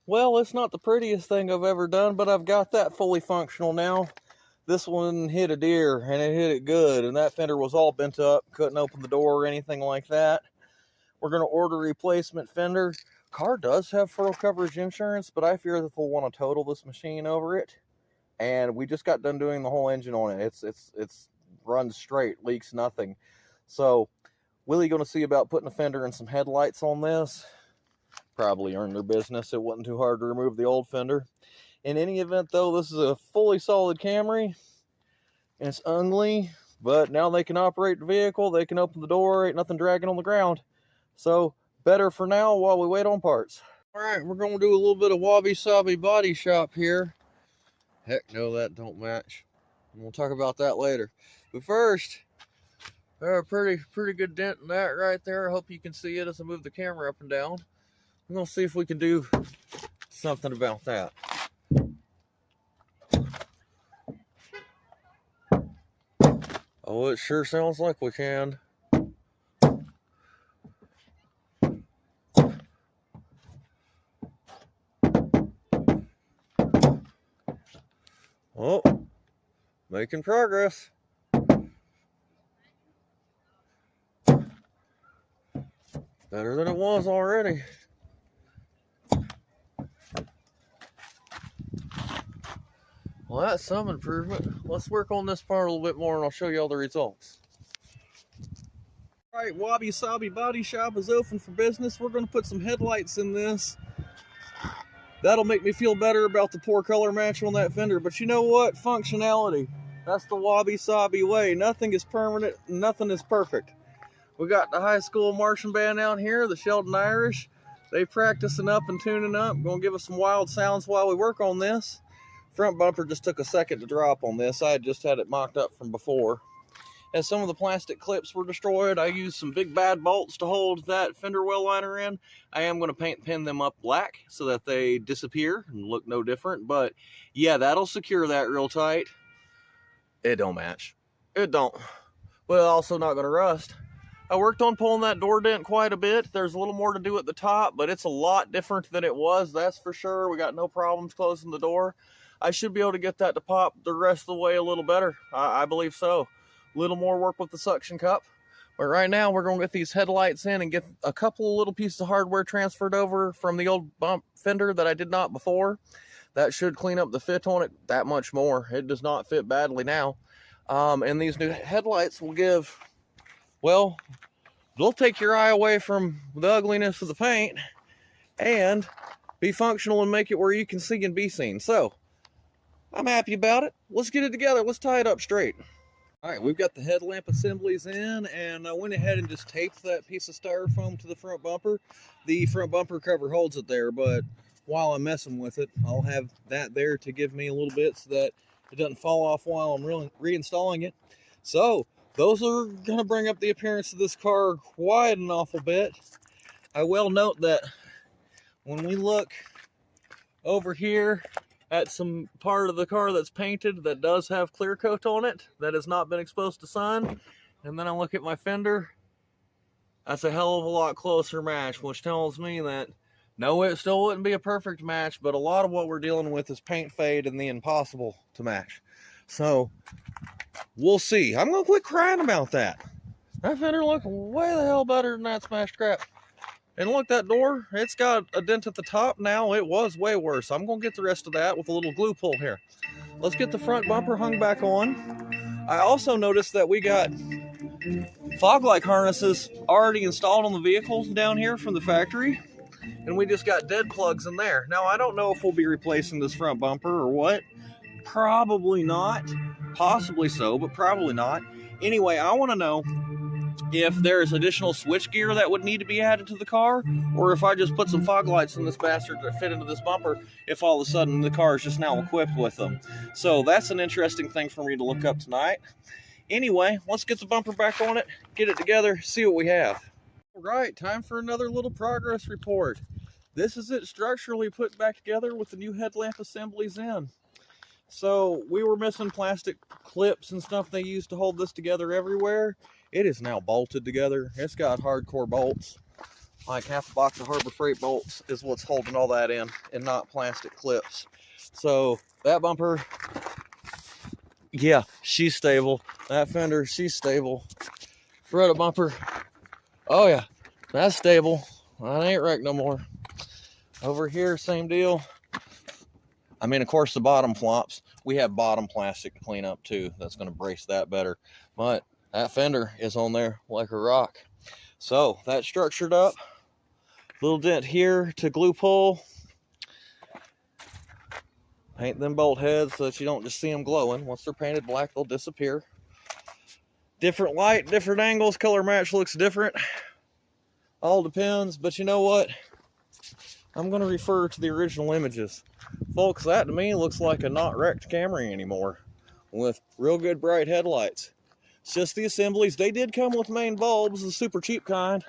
Well, it's not the prettiest thing I've ever done, but I've got that fully functional now. This one hit a deer, and it hit it good, and that fender was all bent up. Couldn't open the door or anything like that. We're going to order a replacement fender. Car does have full coverage insurance, but I fear that they'll want to total this machine over it. And we just got done doing the whole engine on it. It's runs straight, leaks nothing. So, Willie going to see about putting a fender and some headlights on this. Probably earned their business. It wasn't too hard to remove the old fender. In any event, though, this is a fully solid Camry. And it's ugly, but now they can operate the vehicle. They can open the door. Ain't nothing dragging on the ground. So, better for now while we wait on parts. Alright, we're going to do a little bit of wabi-sabi body shop here. Heck no, that don't match. And we'll talk about that later. But first, pretty good dent in that right there. I hope you can see it as I move the camera up and down. I'm going to see if we can do something about that. Oh, it sure sounds like we can. Oh, making progress. Better than it was already. Well, that's some improvement. Let's work on this part a little bit more and I'll show you all the results. Alright, Wabi Sabi Body Shop is open for business. We're going to put some headlights in this. That'll make me feel better about the poor color match on that fender. But you know what? Functionality. That's the Wabi Sabi way. Nothing is permanent, nothing is perfect. We got the high school marching band out here, the Sheldon Irish. They practicing up and tuning up. Gonna give us some wild sounds while we work on this. Front bumper just took a second to drop on this. I had just had it mocked up from before. As some of the plastic clips were destroyed, I used some big bad bolts to hold that fender well liner in. I am going to pin them up black so that they disappear and look no different. But yeah, that'll secure that real tight. It don't match. It don't. But also not going to rust. I worked on pulling that door dent quite a bit. There's a little more to do at the top, but it's a lot different than it was, that's for sure. We got no problems closing the door. I should be able to get that to pop the rest of the way a little better. I believe so. A little more work with the suction cup. But right now, we're going to get these headlights in and get a couple of little pieces of hardware transferred over from the old bump fender that I did not before. That should clean up the fit on it that much more. It does not fit badly now. And these new headlights will give, well, they'll take your eye away from the ugliness of the paint and be functional and make it where you can see and be seen. So, I'm happy about it. Let's get it together. Let's tie it up straight. All right, we've got the headlamp assemblies in, and I went ahead and just taped that piece of styrofoam to the front bumper. The front bumper cover holds it there, but while I'm messing with it, I'll have that there to give me a little bit so that it doesn't fall off while I'm reinstalling it. So, those are going to bring up the appearance of this car quite an awful bit. I will note that when we look over here at some part of the car that's painted that does have clear coat on it that has not been exposed to sun, and then I look at my fender, that's a hell of a lot closer match, which tells me that no, it still wouldn't be a perfect match, but a lot of what we're dealing with is paint fade and the impossible to match. So we'll see. I'm gonna quit crying about that. That fender looked way the hell better than that smashed crap. And look, that door, it's got a dent at the top now. It was way worse. I'm going to get the rest of that with a little glue pull here. Let's get the front bumper hung back on. I also noticed that we got fog light harnesses already installed on the vehicles down here from the factory. And we just got dead plugs in there. Now, I don't know if we'll be replacing this front bumper or what. Probably not. Possibly so, but probably not. Anyway, I want to know if there's additional switch gear that would need to be added to the car, or if I just put some fog lights in this bastard that fit into this bumper, if all of a sudden the car is just now equipped with them. So that's an interesting thing for me to look up tonight. Anyway, let's get the bumper back on it, get it together, see what we have. All right, time for another little progress report. This is it structurally put back together with the new headlamp assemblies in. So we were missing plastic clips and stuff they used to hold this together everywhere. It is now bolted together. It's got hardcore bolts. like half a box of Harbor Freight bolts is what's holding all that in, and not plastic clips. So that bumper, yeah, she's stable. That fender, she's stable. Front bumper, oh yeah, that's stable. That ain't wrecked no more. Over here, same deal. I mean, of course, the bottom flops. We have bottom plastic to clean up too. That's going to brace that better. But that fender is on there like a rock. So that's structured up. Little dent here to glue pull. Paint them bolt heads so that you don't just see them glowing. Once they're painted black, they'll disappear. Different light, different angles. Color match looks different. All depends. But you know what? I'm going to refer to the original images. Folks, that to me looks like a not wrecked Camry anymore with real good bright headlights. It's just the assemblies. They did come with main bulbs, the super cheap kind.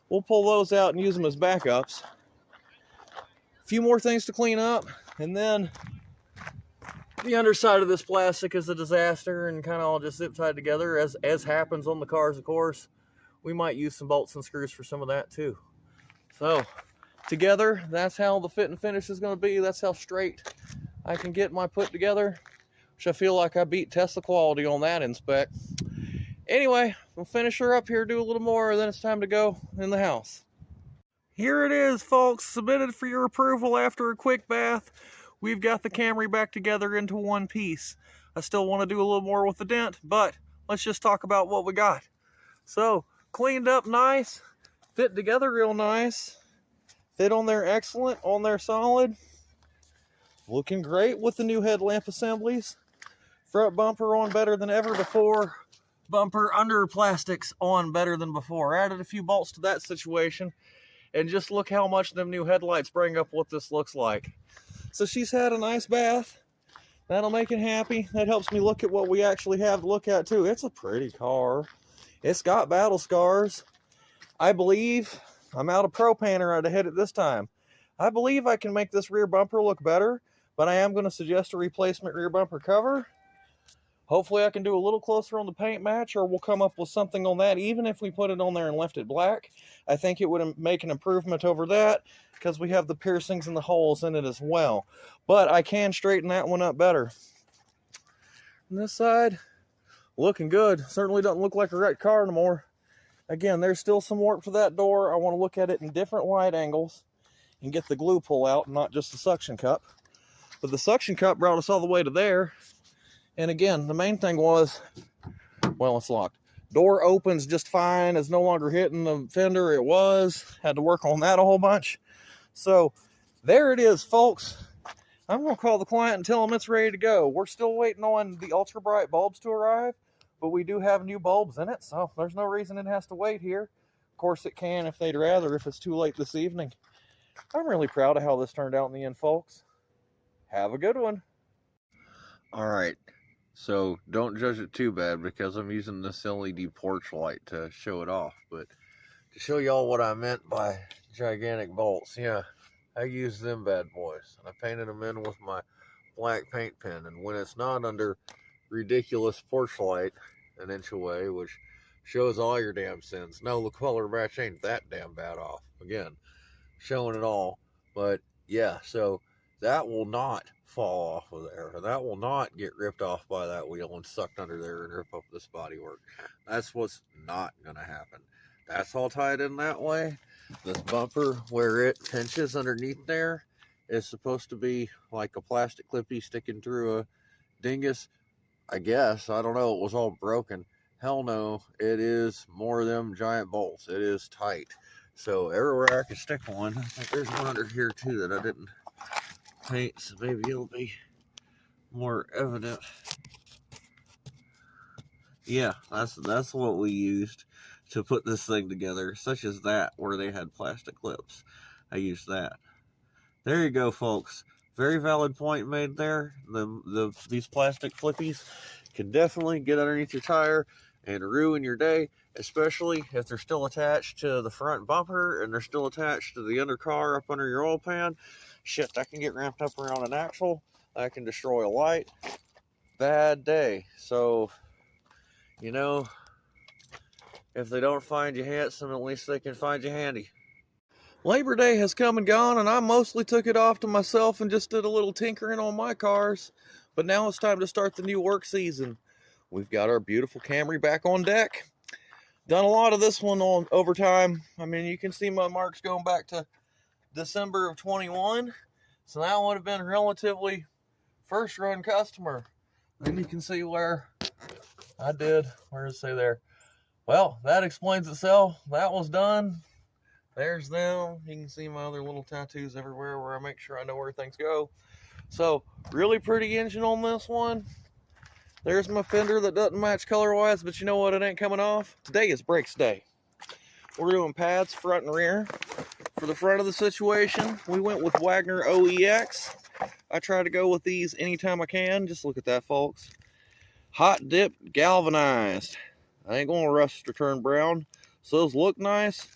We'll pull those out and use them as backups. A few more things to clean up, and then the underside of this plastic is a disaster and kind of all just zip tied together, as happens on the cars, of course. We might use some bolts and screws for some of that too. So together, that's how the fit and finish is going to be. That's how straight I can get my put together, which I feel like I beat Tesla quality on that inspect. Anyway, we'll finish her up here, do a little more, then it's time to go in the house. Here it is, folks, submitted for your approval after a quick bath. We've got the Camry back together into one piece. I still want to do a little more with the dent, but let's just talk about what we got. So, cleaned up nice, fit together real nice. Fit on there excellent, on there solid. Looking great with the new headlamp assemblies. Front bumper on better than ever before. Bumper under plastics on better than before. Added a few bolts to that situation. And just look how much them new headlights bring up what this looks like. So she's had a nice bath. That'll make it happy. That helps me look at what we actually have to look at too. It's a pretty car. It's got battle scars. I believe I'm out of propaner to hit it this time. I believe I can make this rear bumper look better, but I am going to suggest a replacement rear bumper cover. Hopefully I can do a little closer on the paint match, or we'll come up with something on that. Even if we put it on there and left it black, I think it would make an improvement over that, because we have the piercings and the holes in it as well. But I can straighten that one up better. On this side, looking good. Certainly doesn't look like a wrecked car anymore. Again, there's still some work for that door. I want to look at it in different wide angles and get the glue pull out, not just the suction cup. But the suction cup brought us all the way to there. And again, the main thing was, well, it's locked. Door opens just fine. It's no longer hitting the fender. It was. Had to work on that a whole bunch. So there it is, folks. I'm going to call the client and tell them it's ready to go. We're still waiting on the ultra bright bulbs to arrive, but we do have new bulbs in it, so there's no reason it has to wait here. Of course it can if they'd rather, if it's too late this evening. I'm really proud of how this turned out in the end, folks. Have a good one. All right. So don't judge it too bad, because I'm using this LED porch light to show it off. But to show y'all what I meant by gigantic bolts, yeah, I used them bad boys. And I painted them in with my black paint pen. And when it's not under ridiculous porch light, an inch away, which shows all your damn sins. No, the color match ain't that damn bad off. Again, showing it all. But yeah, so that will not fall off of there. That will not get ripped off by that wheel and sucked under there and rip up this bodywork. That's what's not going to happen. That's all tied in that way. This bumper, where it pinches underneath there, is supposed to be like a plastic clippy sticking through a dingus. I guess. I don't know. It was all broken. Hell no. It is more of them giant bolts. It is tight. So everywhere I can stick one. I think there's one under here too that I didn't paint, so maybe it'll be more evident. Yeah, that's what we used to put this thing together, such as that where they had plastic clips. I used that. There you go, folks. Very valid point made there. These plastic flippies can definitely get underneath your tire and ruin your day, especially if they're still attached to the front bumper and they're still attached to the undercar up under your oil pan. Shit, that can get ramped up around an axle. That can destroy a light. Bad day. So, you know, if they don't find you handsome, at least they can find you handy. Labor Day has come and gone, and I mostly took it off to myself and just did a little tinkering on my cars. But now it's time to start the new work season. We've got our beautiful Camry back on deck. Done a lot of this one on overtime. I mean, you can see my marks going back to December of 21. So that would have been relatively first run customer. Then you can see where I did. Where does it say there? Well, that explains itself. That was done. There's them. You can see my other little tattoos everywhere where I make sure I know where things go. So, really pretty engine on this one. There's my fender that doesn't match color-wise, but you know what? It ain't coming off. Today is brakes day. We're doing pads front and rear. For the front of the situation, we went with Wagner OEX. I try to go with these anytime I can. Just look at that, folks. Hot dip galvanized. I ain't going to rust or turn brown. So those look nice.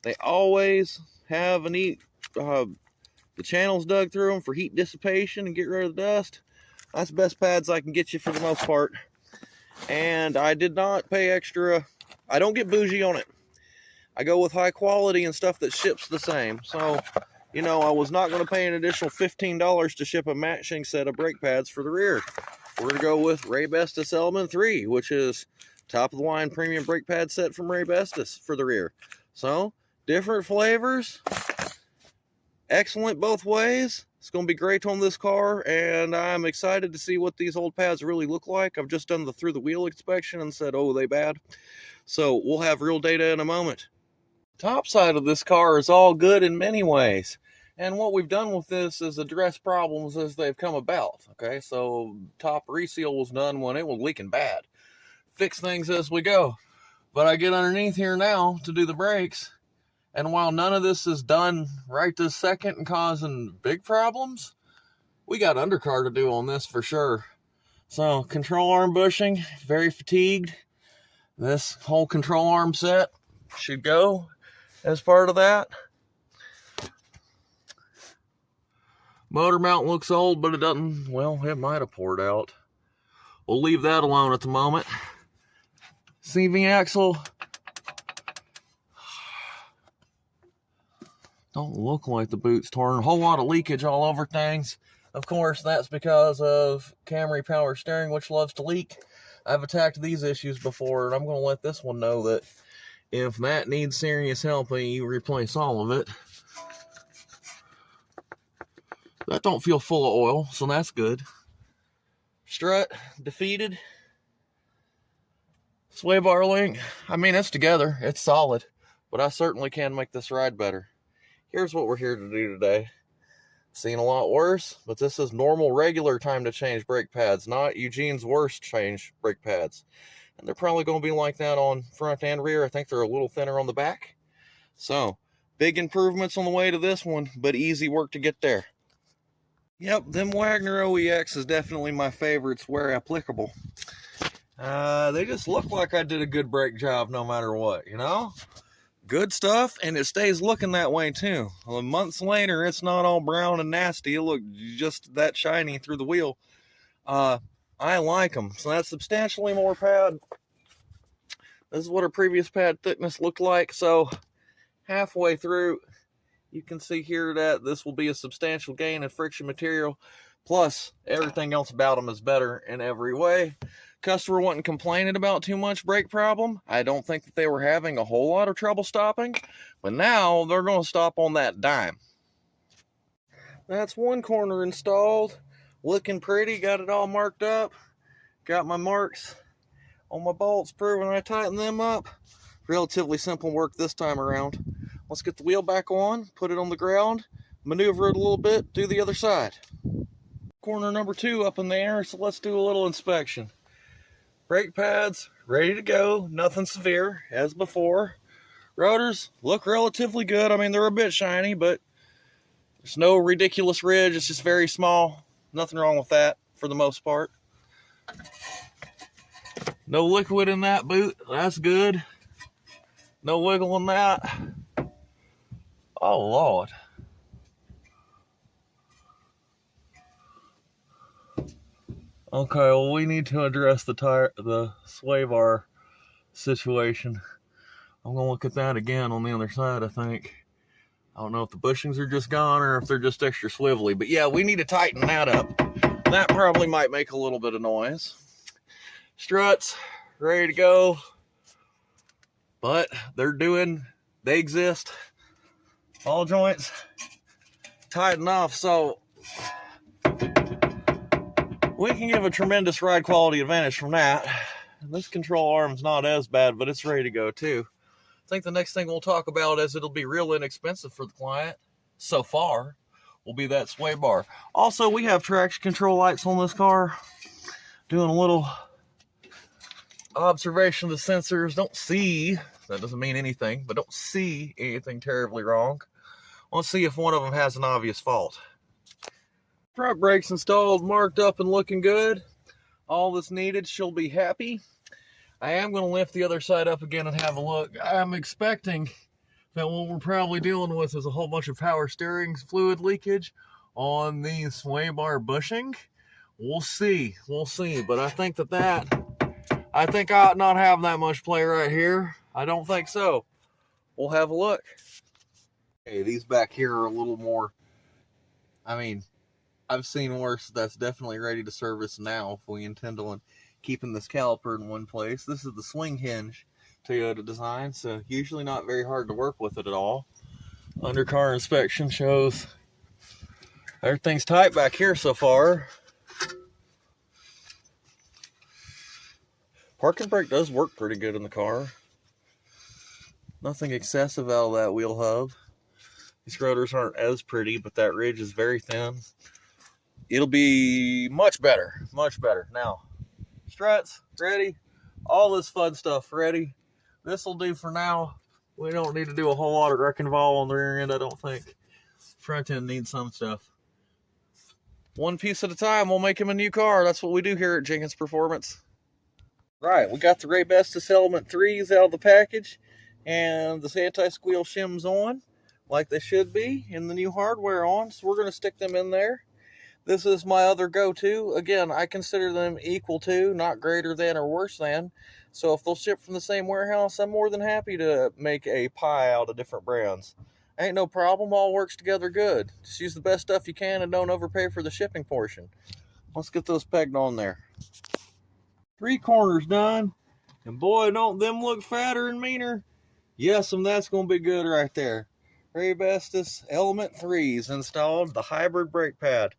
They always have a neat, the channels dug through them for heat dissipation and get rid of the dust. That's the best pads I can get you for the most part. And I did not pay extra. I don't get bougie on it. I go with high quality and stuff that ships the same. So, you know, I was not going to pay an additional $15 to ship a matching set of brake pads for the rear. We're going to go with Raybestos Element 3, which is top of the line premium brake pad set from Raybestos for the rear. So, different flavors, excellent both ways. It's going to be great on this car, and I'm excited to see what these old pads really look like. I've just done the through the wheel inspection and said, oh, they bad. So we'll have real data in a moment. Top side of this car is all good in many ways, and what we've done with this is address problems as they've come about. Okay, so top reseal was done when it was leaking bad. Fix things as we go. But I get underneath here now to do the brakes. And while none of this is done right this second and causing big problems, we got undercar to do on this for sure. So, control arm bushing, very fatigued. This whole control arm set should go as part of that. Motor mount looks old, but it doesn't, well, it might have poured out. We'll leave that alone at the moment. CV axle. Don't look like the boot's torn. A whole lot of leakage all over things. Of course, that's because of Camry power steering, which loves to leak. I've attacked these issues before, and I'm going to let this one know that if that needs serious help, you replace all of it. That don't feel full of oil, so that's good. Strut, defeated. Sway bar link. I mean, it's together. It's solid. But I certainly can make this ride better. Here's what we're here to do today. Seen a lot worse, but this is normal, regular time to change brake pads, not Eugene's worst change brake pads. And they're probably going to be like that on front and rear. I think they're a little thinner on the back. So, big improvements on the way to this one, but easy work to get there. Yep, them Wagner OEX is definitely my favorites where applicable. They just look like I did a good brake job no matter what, you know? Good stuff, and it stays looking that way too. Well, months later, it's not all brown and nasty. It look just that shiny through the wheel. I like them. So that's substantially more pad. This is what our previous pad thickness looked like. So halfway through, you can see here that this will be a substantial gain in friction material. Plus, everything else about them is better in every way. Customer wasn't complaining about too much brake problem. I don't think that they were having a whole lot of trouble stopping, but now they're going to stop on that dime. That's one corner installed, looking pretty, got it all marked up, got my marks on my bolts proving I tightened them up. Relatively simple work this time around. Let's get the wheel back on, put it on the ground, maneuver it a little bit, do the other side. Corner number 2 up in the air, so let's do a little inspection. Brake pads, ready to go, nothing severe, as before. Rotors look relatively good. I mean, they're a bit shiny, but there's no ridiculous ridge. It's just very small. Nothing wrong with that, for the most part. No liquid in that boot. That's good. No wiggle in that. Oh, Lord. Okay, well, we need to address the sway bar situation. I'm going to look at that again on the other side, I think. I don't know if the bushings are just gone or if they're just extra swivelly, but yeah, we need to tighten that up. That probably might make a little bit of noise. Struts, ready to go, but they exist. All joints tighten off, so we can give a tremendous ride quality advantage from that. This control arm's not as bad, but it's ready to go too. I think the next thing we'll talk about, is it'll be real inexpensive for the client so far, will be that sway bar. Also, we have traction control lights on this car. Doing a little observation of the sensors. Don't see, that doesn't mean anything, but don't see anything terribly wrong. Let's see if one of them has an obvious fault. Front brakes installed, marked up and looking good. All that's needed, she'll be happy. I am going to lift the other side up again and have a look. I'm expecting that what we're probably dealing with is a whole bunch of power steering fluid leakage on the sway bar bushing. We'll see, but I think I ought not have that much play right here. I don't think so. We'll have a look. Okay, these back here are a little more, I mean, I've seen worse. That's definitely ready to service now if we intend on keeping this caliper in one place. This is the swing hinge Toyota design, so usually not very hard to work with it at all. Undercar inspection shows everything's tight back here so far. Parking brake does work pretty good in the car. Nothing excessive out of that wheel hub. These rotors aren't as pretty, but that ridge is very thin. It'll be much better, much better. Now, struts ready, all this fun stuff ready. This will do for now. We don't need to do a whole lot of wreck and vol on the rear end, I don't think. Front end needs some stuff. One piece at a time, we'll make him a new car. That's what we do here at Jenkins Performance. Right, we got the Ray Bestis Element 3s out of the package, and the anti-squeal shims on, like they should be, and the new hardware on, so we're going to stick them in there. This is my other go-to. Again, I consider them equal to, not greater than or worse than. So if they'll ship from the same warehouse, I'm more than happy to make a pie out of different brands. Ain't no problem, all works together good. Just use the best stuff you can and don't overpay for the shipping portion. Let's get those pegged on there. 3 corners done. And boy, don't them look fatter and meaner. Yes, and that's going to be good right there. Ray Bestis Element 3s installed, the hybrid brake pad.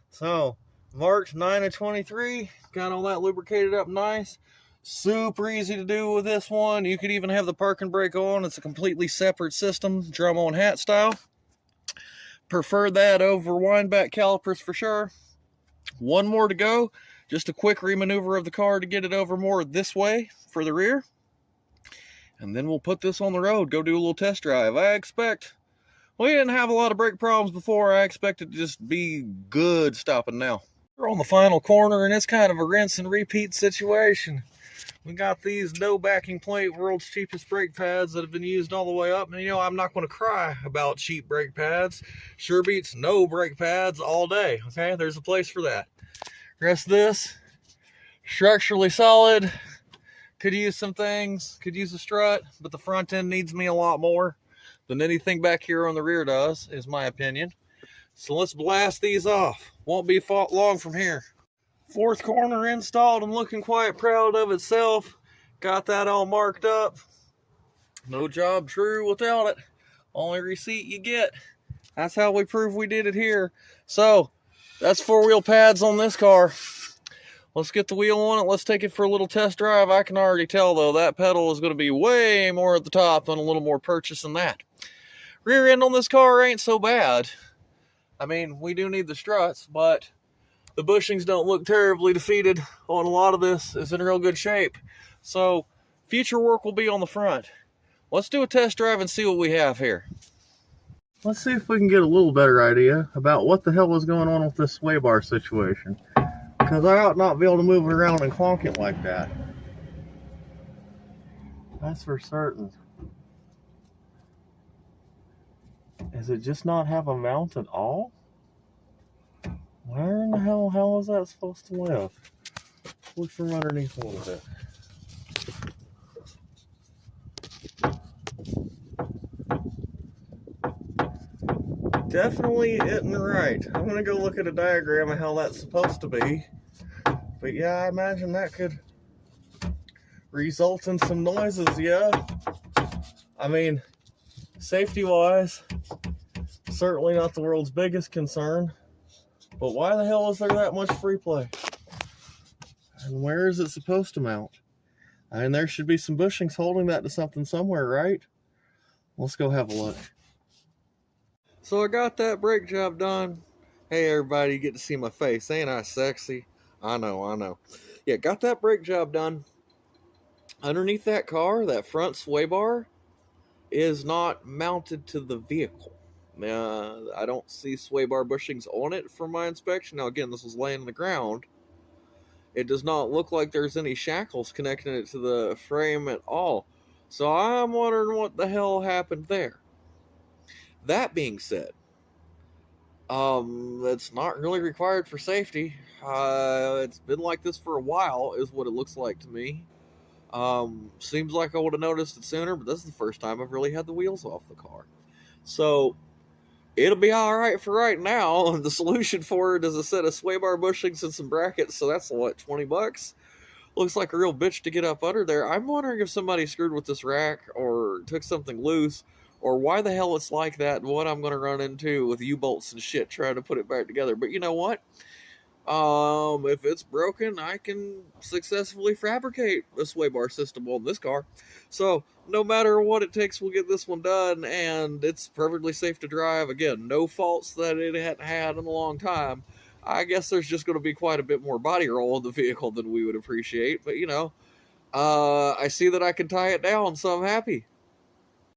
So, marked 9 of 23, got all that lubricated up nice. Super easy to do with this one. You could even have the parking brake on. It's a completely separate system, drum on hat style. Prefer that over wind back calipers for sure. One more to go. Just a quick remaneuver of the car to get it over more this way for the rear. And then we'll put this on the road, go do a little test drive. I expect, we didn't have a lot of brake problems before. I expect it to just be good stopping now. We're on the final corner, and it's kind of a rinse and repeat situation. We got these no backing plate, world's cheapest brake pads that have been used all the way up. And you know, I'm not going to cry about cheap brake pads. Sure beats no brake pads all day. Okay, there's a place for that. Rest of this, structurally solid. Could use some things, could use a strut, but the front end needs me a lot more than anything back here on the rear does, is my opinion. So let's blast these off. Won't be long from here. 4th corner installed and looking quite proud of itself. Got that all marked up. No job true without it. Only receipt you get. That's how we prove we did it here. So that's 4-wheel pads on this car. Let's get the wheel on it. Let's take it for a little test drive. I can already tell, though, that pedal is going to be way more at the top than a little more purchase than that. Rear end on this car ain't so bad. I mean, we do need the struts, but the bushings don't look terribly defeated on a lot of this. It's in real good shape. So, future work will be on the front. Let's do a test drive and see what we have here. Let's see if we can get a little better idea about what the hell is going on with this sway bar situation. Because I ought not be able to move it around and clonk it like that. That's for certain. Does it just not have a mount at all? Where in the hell is that supposed to live? Look from underneath a little bit. definitely isn't right. I'm gonna go look at a diagram of how that's supposed to be. But yeah, I imagine that could result in some noises, yeah. I mean, safety-wise, certainly not the world's biggest concern. But why the hell is there that much free play? And where is it supposed to mount? I mean, there should be some bushings holding that to something somewhere, right? Let's go have a look. So I got that brake job done. Hey everybody, you get to see my face. Ain't I sexy? I know. Yeah, got that brake job done. Underneath that car, that front sway bar is not mounted to the vehicle. I don't see sway bar bushings on it from my inspection. Now again, this was laying on the ground. It does not look like there's any shackles connecting it to the frame at all. So I'm wondering what the hell happened there. That being said, it's not really required for safety. It's been like this for a while, is what it looks like to me. Seems like I would have noticed it sooner, but this is the first time I've really had the wheels off the car. So it'll be all right for right now. The solution for it is a set of sway bar bushings and some brackets. So that's what, $20? Looks like a real bitch to get up under there. I'm wondering if somebody screwed with this rack or took something loose, or why the hell it's like that, and what I'm going to run into with U-bolts and shit trying to put it back together. But you know what? If it's broken, I can successfully fabricate a sway bar system on this car. So no matter what it takes, we'll get this one done, and it's perfectly safe to drive. Again, no faults that it hadn't had in a long time. I guess there's just going to be quite a bit more body roll in the vehicle than we would appreciate, but you know, I see that I can tie it down, so I'm happy.